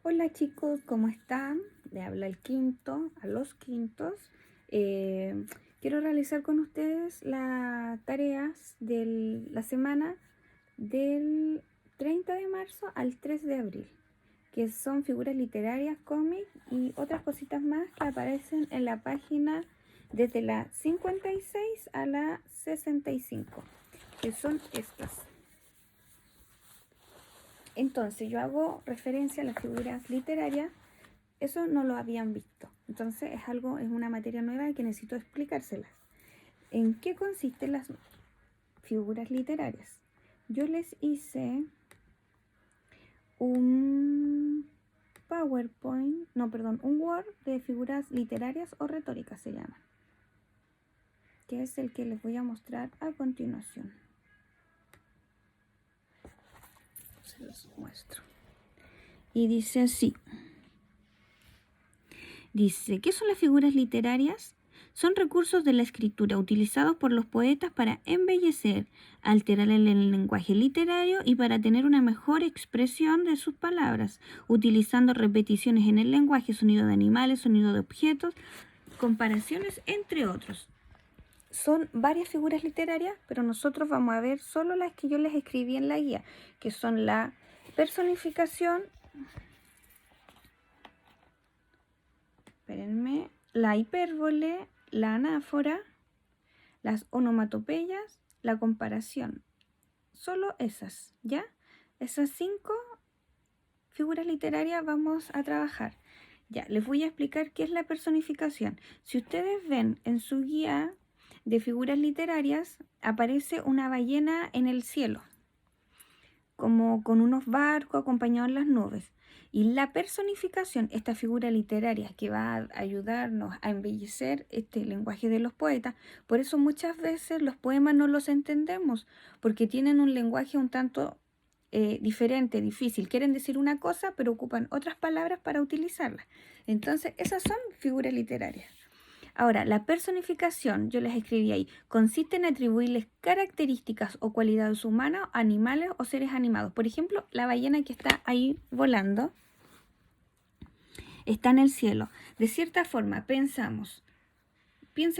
Hola chicos, ¿cómo están? Le habla el quinto, a los quintos. Quiero realizar con ustedes las tareas de la semana del 30 de marzo al 3 de abril, que son figuras literarias, cómics y otras cositas más que aparecen en la página desde la 56 a la 65, que son estas. Entonces yo hago referencia a las figuras literarias. Eso no lo habían visto. Entonces es una materia nueva que necesito explicárselas. ¿En qué consisten las figuras literarias? Yo les hice un un Word de figuras literarias o retóricas se llama, que es el que les voy a mostrar a continuación. Se los muestro. Y dice así. Dice, ¿qué son las figuras literarias? Son recursos de la escritura utilizados por los poetas para embellecer, alterar el lenguaje literario y para tener una mejor expresión de sus palabras, utilizando repeticiones en el lenguaje, sonido de animales, sonido de objetos, comparaciones, entre otros. Son varias figuras literarias, pero nosotros vamos a ver solo las que yo les escribí en la guía, que son la personificación, la hipérbole, la anáfora, las onomatopeyas, la comparación. Solo esas, ¿ya? Esas 5 figuras literarias vamos a trabajar. Ya, les voy a explicar qué es la personificación. Si ustedes ven en su guía de figuras literarias, aparece una ballena en el cielo, como con unos barcos acompañados en las nubes. Y la personificación, esta figura literaria que va a ayudarnos a embellecer este lenguaje de los poetas, por eso muchas veces los poemas no los entendemos, porque tienen un lenguaje un tanto diferente, difícil. Quieren decir una cosa, pero ocupan otras palabras para utilizarlas. Entonces, esas son figuras literarias. Ahora, la personificación, yo les escribí ahí, consiste en atribuirles características o cualidades humanas, animales o seres animados. Por ejemplo, la ballena que está ahí volando está en el cielo. De cierta forma, piensen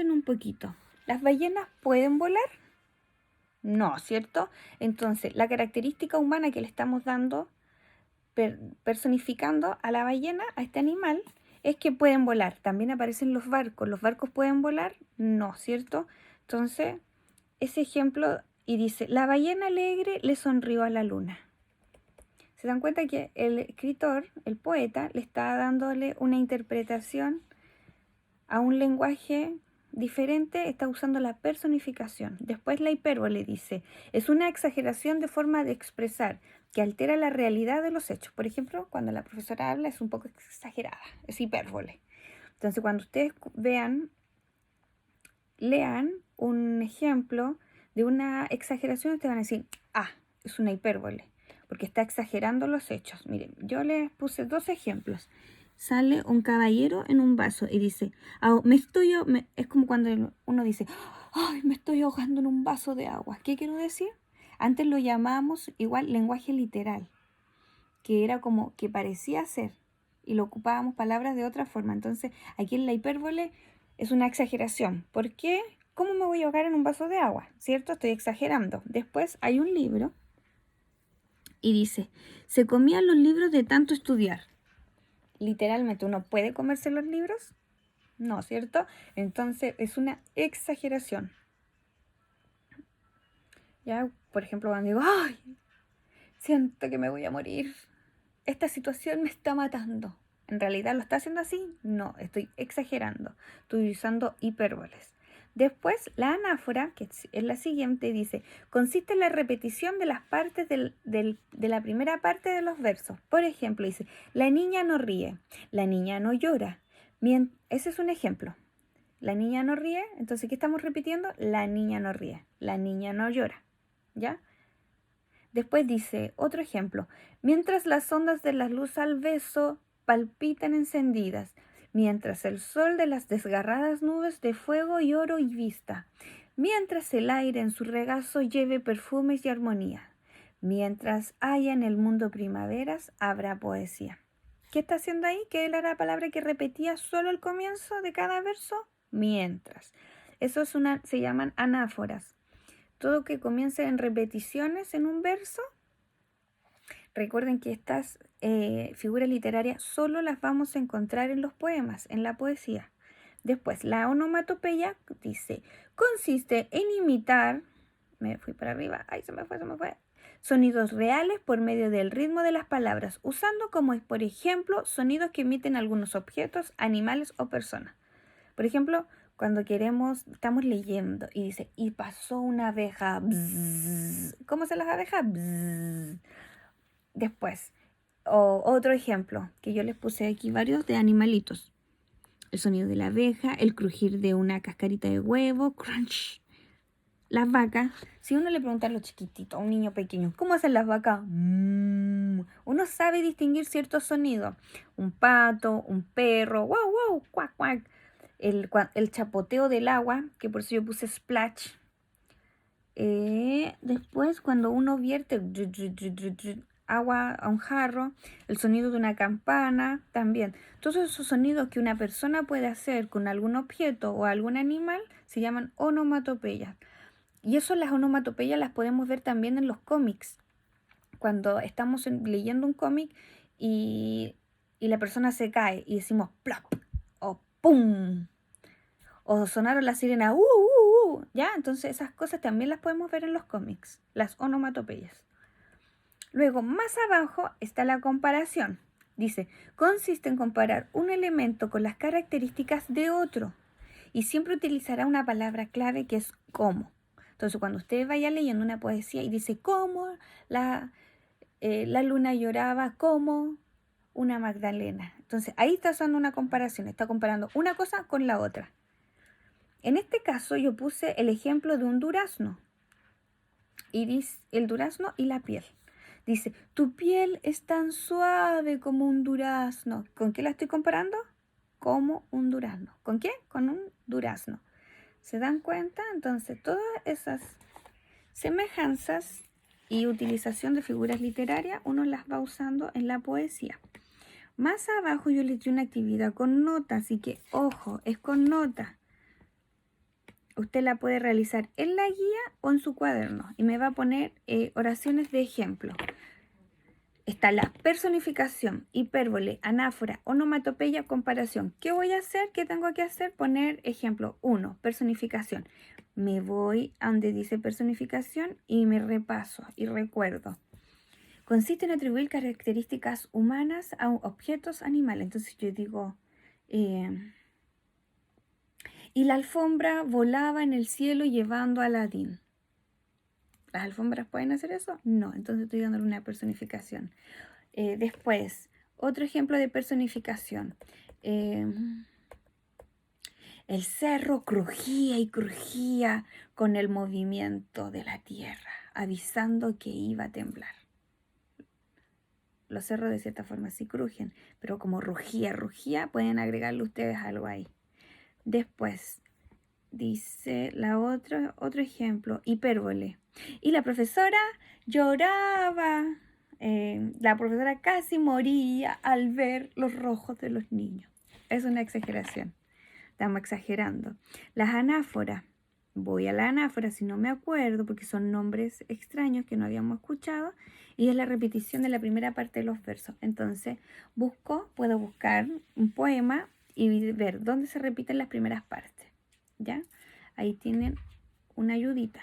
un poquito. ¿Las ballenas pueden volar? No, ¿cierto? Entonces, la característica humana que le estamos dando, personificando a la ballena, a este animal, es que pueden volar. También aparecen los barcos. ¿Los barcos pueden volar? No, ¿cierto? Entonces, ese ejemplo, y dice, la ballena alegre le sonrió a la luna. Se dan cuenta que el escritor, el poeta, le está dándole una interpretación a un lenguaje diferente, está usando la personificación. Después la hipérbole dice, es una exageración de forma de expresar que altera la realidad de los hechos. Por ejemplo, cuando la profesora habla es un poco exagerada, es hipérbole. Entonces, cuando ustedes lean un ejemplo de una exageración, ustedes van a decir, es una hipérbole, porque está exagerando los hechos. Miren, yo les puse 2 ejemplos. Sale un caballero en un vaso y dice, es como cuando uno dice, ay, me estoy ahogando en un vaso de agua. ¿Qué quiero decir? Antes lo llamábamos igual lenguaje literal, que era como que parecía ser, y lo ocupábamos palabras de otra forma. Entonces, aquí en la hipérbole es una exageración. ¿Por qué? ¿Cómo me voy a ahogar en un vaso de agua? ¿Cierto? Estoy exagerando. Después hay un libro y dice, se comían los libros de tanto estudiar. Literalmente, ¿uno puede comerse los libros? No, ¿cierto? Entonces es una exageración. Ya, por ejemplo, cuando digo, ¡ay! Siento que me voy a morir. Esta situación me está matando. ¿En realidad lo está haciendo así? No, estoy exagerando. Estoy usando hipérboles. Después, la anáfora, que es la siguiente, dice, consiste en la repetición de las partes de la primera parte de los versos. Por ejemplo, dice, la niña no ríe, la niña no llora. Ese es un ejemplo. La niña no ríe, entonces, ¿qué estamos repitiendo? La niña no ríe, la niña no llora. ¿Ya? Después dice, otro ejemplo, mientras las ondas de la luz al beso palpitan encendidas, mientras el sol de las desgarradas nubes de fuego y oro y vista, mientras el aire en su regazo lleve perfumes y armonía, mientras haya en el mundo primaveras, habrá poesía. ¿Qué está haciendo ahí? ¿Qué era la palabra que repetía solo el comienzo de cada verso? Mientras. Eso se llaman anáforas. Todo que comience en repeticiones en un verso. Recuerden que estas figuras literarias solo las vamos a encontrar en los poemas, en la poesía. Después, la onomatopeya dice, consiste en imitar, me fui para arriba, ay, se me fue, sonidos reales por medio del ritmo de las palabras, usando como, por ejemplo, sonidos que emiten algunos objetos, animales o personas. Por ejemplo, cuando estamos leyendo y dice, y pasó una abeja, bzzz. ¿Cómo se las abejas? Bzzz. Después, otro ejemplo, que yo les puse aquí varios de animalitos. El sonido de la abeja, el crujir de una cascarita de huevo, crunch. Las vacas, si uno le pregunta a los chiquititos, a un niño pequeño, ¿cómo hacen las vacas? Uno sabe distinguir ciertos sonidos. Un pato, un perro, wow, wow, cuac, cuac. El chapoteo del agua, que por eso yo puse splash. Después, cuando uno vierte agua a un jarro, el sonido de una campana, también. Todos esos sonidos que una persona puede hacer con algún objeto o algún animal se llaman onomatopeyas. Y eso, las onomatopeyas las podemos ver también en los cómics. Cuando estamos leyendo un cómic y la persona se cae y decimos plop o pum. O sonaron la sirena, ¿ya? Entonces esas cosas también las podemos ver en los cómics, las onomatopeyas. Luego, más abajo está la comparación. Dice, consiste en comparar un elemento con las características de otro. Y siempre utilizará una palabra clave que es como. Entonces, cuando usted vaya leyendo una poesía y dice, como la luna lloraba como una Magdalena. Entonces, ahí está usando una comparación. Está comparando una cosa con la otra. En este caso yo puse el ejemplo de un durazno. Y dice el durazno y la piel. Dice, tu piel es tan suave como un durazno. ¿Con qué la estoy comparando? Como un durazno. ¿Con qué? Con un durazno. ¿Se dan cuenta? Entonces, todas esas semejanzas y utilización de figuras literarias uno las va usando en la poesía. Más abajo yo les di una actividad con nota, así que ojo, es con nota. Usted la puede realizar en la guía o en su cuaderno y me va a poner oraciones de ejemplo. Está la personificación, hipérbole, anáfora, onomatopeya, comparación. ¿Qué voy a hacer? ¿Qué tengo que hacer? Poner ejemplo. 1. Personificación. Me voy a donde dice personificación y me repaso y recuerdo. Consiste en atribuir características humanas a objetos animales. Entonces yo digo... y la alfombra volaba en el cielo llevando a Aladín. ¿Las alfombras pueden hacer eso? No, entonces estoy dándole una personificación. Después, otro ejemplo de personificación. El cerro crujía y crujía con el movimiento de la tierra, avisando que iba a temblar. Los cerros de cierta forma sí crujen, pero como rugía, pueden agregarle ustedes algo ahí. Después, dice otro ejemplo, hipérbole. Y la profesora lloraba. La profesora casi moría al ver los rojos de los niños. Es una exageración. Estamos exagerando. Las anáforas. Voy a la anáfora si no me acuerdo porque son nombres extraños que no habíamos escuchado y es la repetición de la primera parte de los versos. Entonces puedo buscar un poema y ver dónde se repiten las primeras partes. ¿Ya? Ahí tienen una ayudita.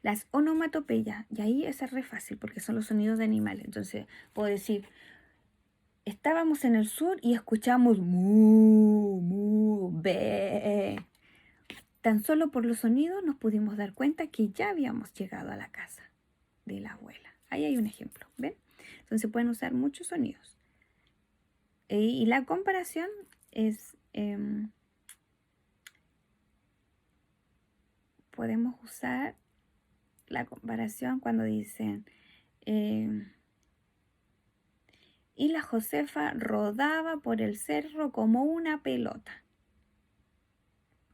Las onomatopeyas, y ahí es re fácil porque son los sonidos de animales. Entonces puedo decir, estábamos en el sur y escuchamos mu, mu, be. Tan solo por los sonidos nos pudimos dar cuenta que ya habíamos llegado a la casa de la abuela. Ahí hay un ejemplo, ¿ven? Entonces pueden usar muchos sonidos. Y la comparación es... podemos usar la comparación cuando dicen y la Josefa rodaba por el cerro como una pelota.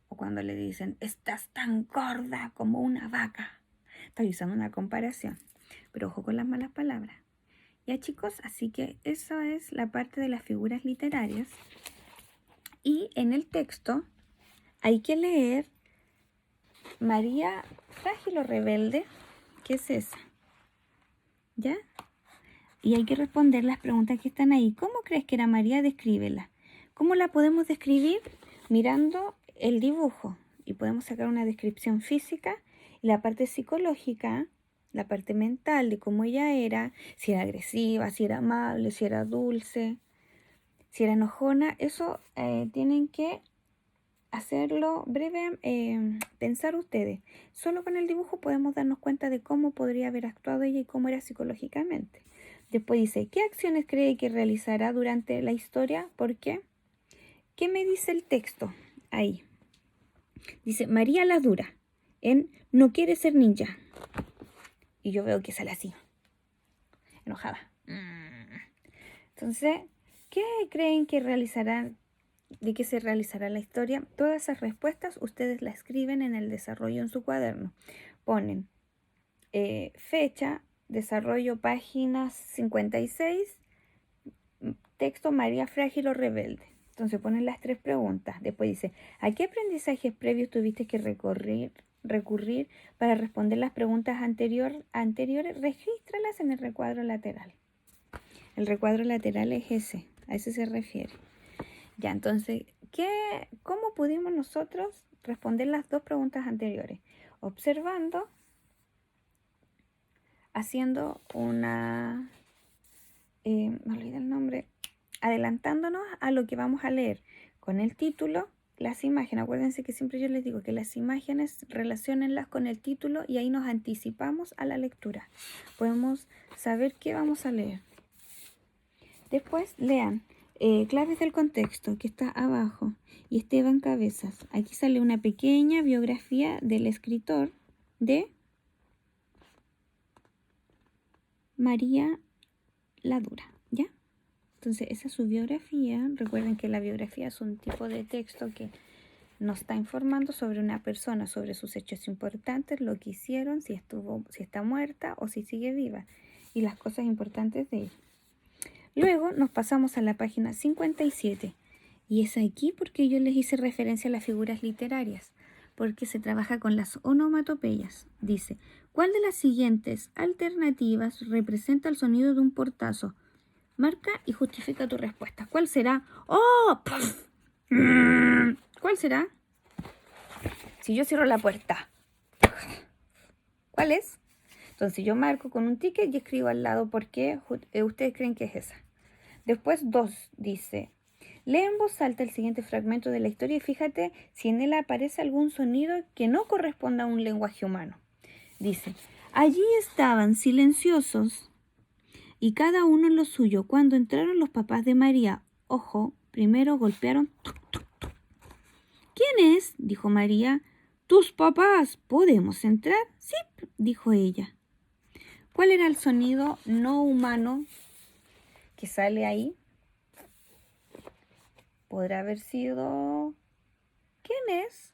O cuando le dicen, estás tan gorda como una vaca. Estoy usando una comparación, pero ojo con las malas palabras. Ya chicos, así que eso es la parte de las figuras literarias. Y en el texto hay que leer María Frágil o Rebelde, ¿qué es esa? ¿Ya? Y hay que responder las preguntas que están ahí. ¿Cómo crees que era María? Descríbela. ¿Cómo la podemos describir? Mirando el dibujo. Y podemos sacar una descripción física y la parte psicológica, la parte mental de cómo ella era, si era agresiva, si era amable, si era dulce, si era enojona. Eso tienen que hacerlo breve, pensar ustedes. Solo con el dibujo podemos darnos cuenta de cómo podría haber actuado ella y cómo era psicológicamente. Después dice, ¿qué acciones cree que realizará durante la historia? ¿Por qué? ¿Qué me dice el texto? Ahí. Dice, María la Dura, en No quiere ser ninja. Y yo veo que sale así, enojada. Entonces, ¿qué creen que realizarán? ¿De qué se realizará la historia? Todas esas respuestas ustedes las escriben en el desarrollo en su cuaderno. Ponen fecha, desarrollo páginas 56, texto María Frágil o Rebelde. Entonces ponen las 3 preguntas. Después dice, ¿a qué aprendizajes previos tuviste que recurrir para responder las preguntas anteriores? Regístralas en el recuadro lateral. El recuadro lateral es ese, a ese se refiere. Ya, entonces, ¿cómo pudimos nosotros responder las 2 preguntas anteriores? Observando, haciendo una, me olvidé el nombre, adelantándonos a lo que vamos a leer con el título, las imágenes. Acuérdense que siempre yo les digo que las imágenes relaciónenlas con el título y ahí nos anticipamos a la lectura. Podemos saber qué vamos a leer. Después lean claves del contexto, que está abajo, y Esteban Cabezas. Aquí sale una pequeña biografía del escritor de María la Dura, ¿ya? Entonces, esa es su biografía. Recuerden que la biografía es un tipo de texto que nos está informando sobre una persona, sobre sus hechos importantes, lo que hicieron, si está muerta o si sigue viva, y las cosas importantes de ella. Luego nos pasamos a la página 57 y es aquí porque yo les hice referencia a las figuras literarias, porque se trabaja con las onomatopeyas. Dice, ¿cuál de las siguientes alternativas representa el sonido de un portazo? Marca y justifica tu respuesta. ¿Cuál será? ¡Oh! ¡Puf! ¿Cuál será? Si yo cierro la puerta, ¿cuál es? Entonces yo marco con un ticket y escribo al lado por qué ustedes creen que es esa. Después 2 dice, lee en voz alta el siguiente fragmento de la historia y fíjate si en él aparece algún sonido que no corresponda a un lenguaje humano. Dice, allí estaban silenciosos y cada uno en lo suyo. Cuando entraron los papás de María, ojo, primero golpearon. Tuc, tuc, tuc. ¿Quién es? Dijo María. Tus papás. ¿Podemos entrar? Sí, dijo ella. ¿Cuál era el sonido no humano que sale ahí? Podrá haber sido... ¿Quién es?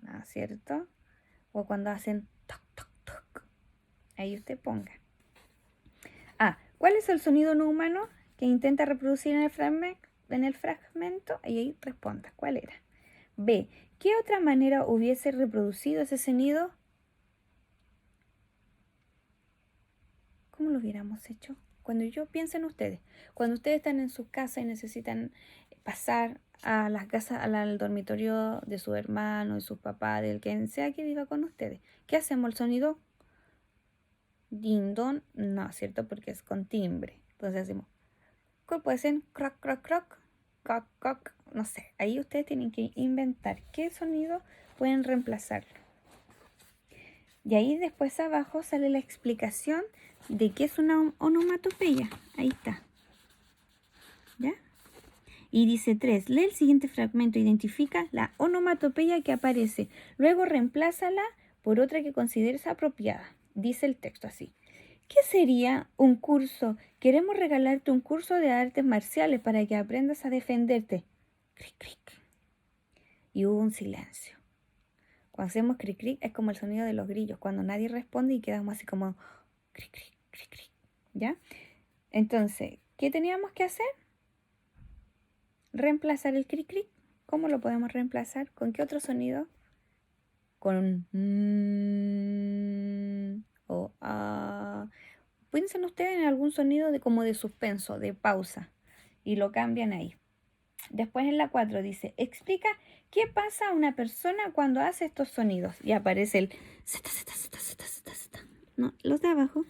¿No es cierto? O cuando hacen toc, toc, toc. Ahí usted ponga. ¿Cuál es el sonido no humano que intenta reproducir en el fragmento? Y ahí responda. ¿Cuál era? B. ¿Qué otra manera hubiese reproducido ese sonido? ¿Cómo lo hubiéramos hecho? Cuando yo pienso en ustedes, cuando ustedes están en sus casas y necesitan pasar a las casas, al dormitorio de su hermano, de su papá, del quien sea que viva con ustedes, ¿qué hacemos? El sonido ding-dong, no, ¿cierto? Porque es con timbre. Entonces hacemos, ¿cuál puede ser? Croc, croc, croc, croc, croc, no sé. Ahí ustedes tienen que inventar qué sonido pueden reemplazarlo. Y ahí después abajo sale la explicación de qué es una onomatopeya. Ahí está. ¿Ya? Y dice 3. Lee el siguiente fragmento. Identifica la onomatopeya que aparece. Luego reemplázala por otra que consideres apropiada. Dice el texto así. ¿Qué sería un curso? Queremos regalarte un curso de artes marciales para que aprendas a defenderte. Cric, cric. Y hubo un silencio. Cuando hacemos cric, cric es como el sonido de los grillos, cuando nadie responde y quedamos así como cric, cric, cric, cric. ¿ya? Entonces, ¿qué teníamos que hacer? Reemplazar el cric cric. ¿Cómo lo podemos reemplazar? ¿Con qué otro sonido? Con un o piensen ustedes en algún sonido de como de suspenso, de pausa, y lo cambian ahí. Después en la 4 dice, explica qué pasa a una persona cuando hace estos sonidos. Y aparece el Z, Z, Z, Z, Z, Z. No, los de abajo.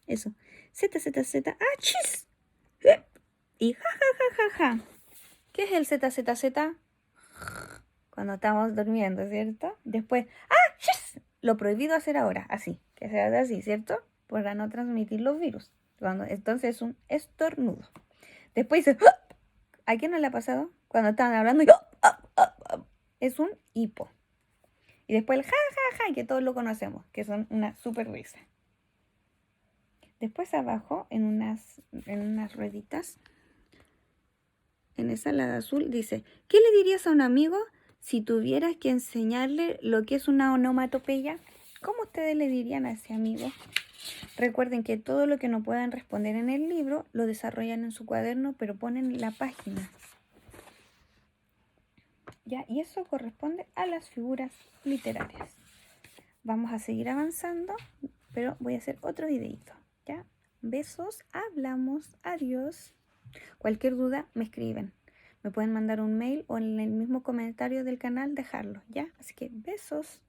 Eso. Z, Z, Z. ¡Ah, chis! Y ja, ja, ja, ja, ja. ¿Qué es el Z, Z, Z? Cuando estamos durmiendo, ¿cierto? Después, ¡ah, chis! Lo prohibido hacer ahora, así. Que se hace así, ¿cierto? Para no transmitir los virus. Entonces es un estornudo. Después dice, ¡ah! ¿A quién no le ha pasado? Cuando estaban hablando y es un hipo. Y después el ja, ja, ja, que todos lo conocemos, que son una super risa. Después abajo, en unas rueditas, en esa lada azul, dice, ¿qué le dirías a un amigo si tuvieras que enseñarle lo que es una onomatopeya? ¿Cómo ustedes le dirían a ese amigo? Recuerden que todo lo que no puedan responder en el libro lo desarrollan en su cuaderno, pero ponen la página. ¿Ya? Y eso corresponde a las figuras literarias. Vamos a seguir avanzando, pero voy a hacer otro videito. ¿Ya? Besos, hablamos, adiós. Cualquier duda me escriben. Me pueden mandar un mail o en el mismo comentario del canal dejarlo, ¿ya? Así que besos.